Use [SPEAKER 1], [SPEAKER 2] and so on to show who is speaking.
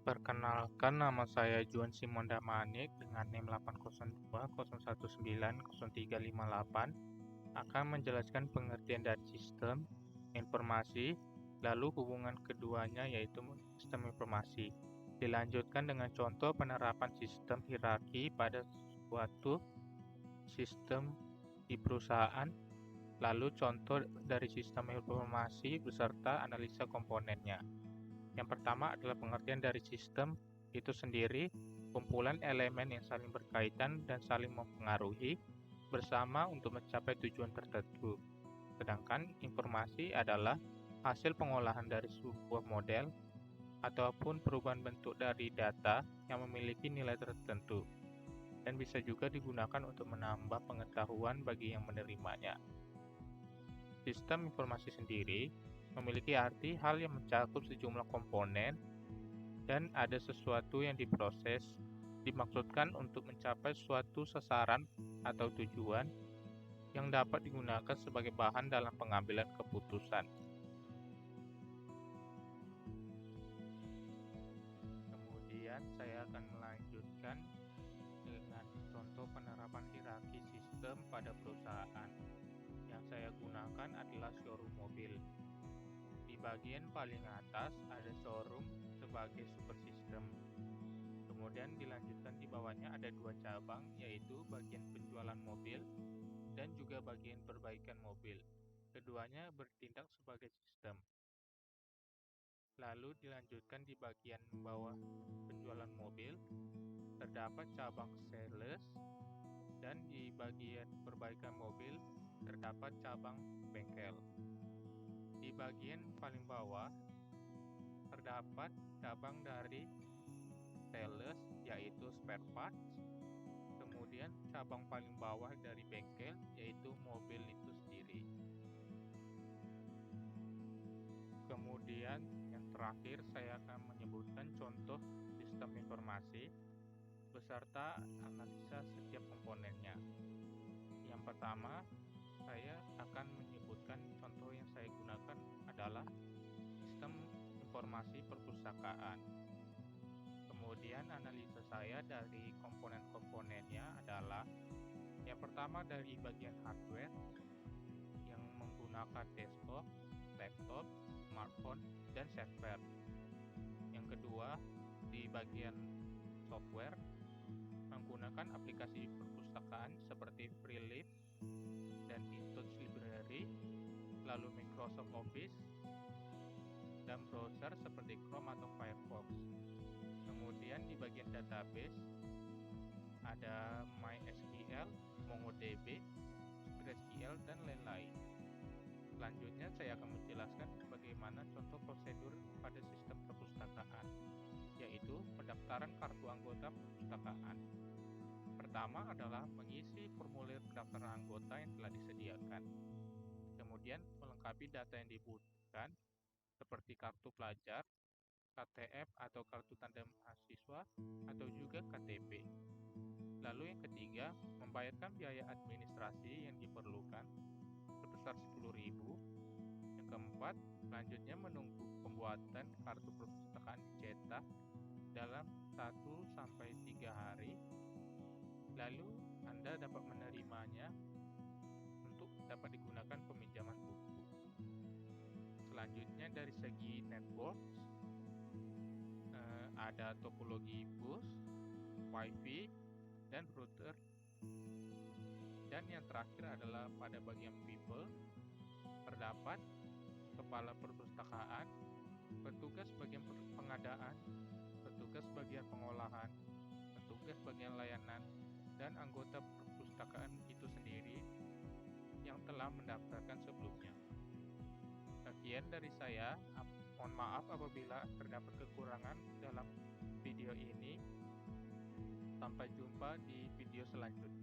[SPEAKER 1] Perkenalkan, nama saya Juan Simon Damanik dengan NIM 802019038, akan menjelaskan pengertian dari sistem informasi, lalu hubungan keduanya yaitu sistem informasi. Dilanjutkan dengan contoh penerapan sistem hierarki pada suatu sistem di perusahaan, lalu contoh dari sistem informasi beserta analisa komponennya. Yang pertama adalah pengertian dari sistem itu sendiri, kumpulan elemen yang saling berkaitan dan saling mempengaruhi bersama untuk mencapai tujuan tertentu. Sedangkan informasi adalah hasil pengolahan dari sebuah model ataupun perubahan bentuk dari data yang memiliki nilai tertentu dan bisa juga digunakan untuk menambah pengetahuan bagi yang menerimanya. Sistem informasi sendiri memiliki arti hal yang mencakup sejumlah komponen dan ada sesuatu yang diproses, dimaksudkan untuk mencapai suatu sasaran atau tujuan yang dapat digunakan sebagai bahan dalam pengambilan keputusan. Kemudian saya akan melanjutkan dengan contoh penerapan hierarki sistem pada perusahaan. Yang saya gunakan adalah showroom mobil. Di bagian paling atas ada showroom sebagai subsistem. Kemudian dilanjutkan di bawahnya ada dua cabang, yaitu bagian penjualan mobil dan juga bagian perbaikan mobil. Keduanya bertindak sebagai sistem. Lalu dilanjutkan di bagian bawah penjualan mobil, terdapat cabang sales, dan di bagian perbaikan mobil terdapat cabang bengkel. Di bagian paling bawah terdapat cabang dari sales, yaitu spare parts. Kemudian cabang paling bawah dari bengkel, yaitu mobil itu sendiri. Kemudian yang terakhir saya akan menyebutkan contoh sistem informasi beserta analisa setiap komponennya. Yang pertama, saya akan menyebutkan contoh yang saya gunakan adalah sistem informasi perpustakaan. Kemudian analisa saya dari komponen-komponennya adalah yang pertama dari bagian hardware yang menggunakan desktop, laptop, smartphone, dan server. Yang kedua, di bagian software menggunakan aplikasi perpustakaan seperti Freelip dan eTouch Library, lalu Microsoft Office, dan browser seperti Chrome atau Firefox. Kemudian di bagian database ada MySQL, MongoDB, PostgreSQL, dan lain-lain. Selanjutnya saya akan menjelaskan bagaimana contoh prosedur pada sistem perpustakaan, yaitu pendaftaran kartu anggota perpustakaan. Pertama adalah mengisi formulir pendaftaran anggota yang telah disediakan. Kemudian melengkapi data yang dibutuhkan seperti kartu pelajar, KTP atau kartu tanda mahasiswa, atau juga KTP. Lalu yang ketiga, membayarkan biaya administrasi yang diperlukan sebesar 10.000. Yang keempat, selanjutnya menunggu pembuatan kartu perpustakaan dicetak dalam 1-3 hari. Lalu Anda dapat menerimanya untuk dapat digunakan peminjaman buku. Selanjutnya dari segi network, ada topologi bus, wifi, dan router. Dan yang terakhir adalah pada bagian people, terdapat kepala perpustakaan, petugas bagian pengadaan, petugas bagian pengolahan, petugas bagian layanan, dan anggota perpustakaan itu sendiri yang telah mendaftarkan sebelumnya. Sekian dari saya. Mohon maaf apabila terdapat kekurangan dalam video ini. Sampai jumpa di video selanjutnya.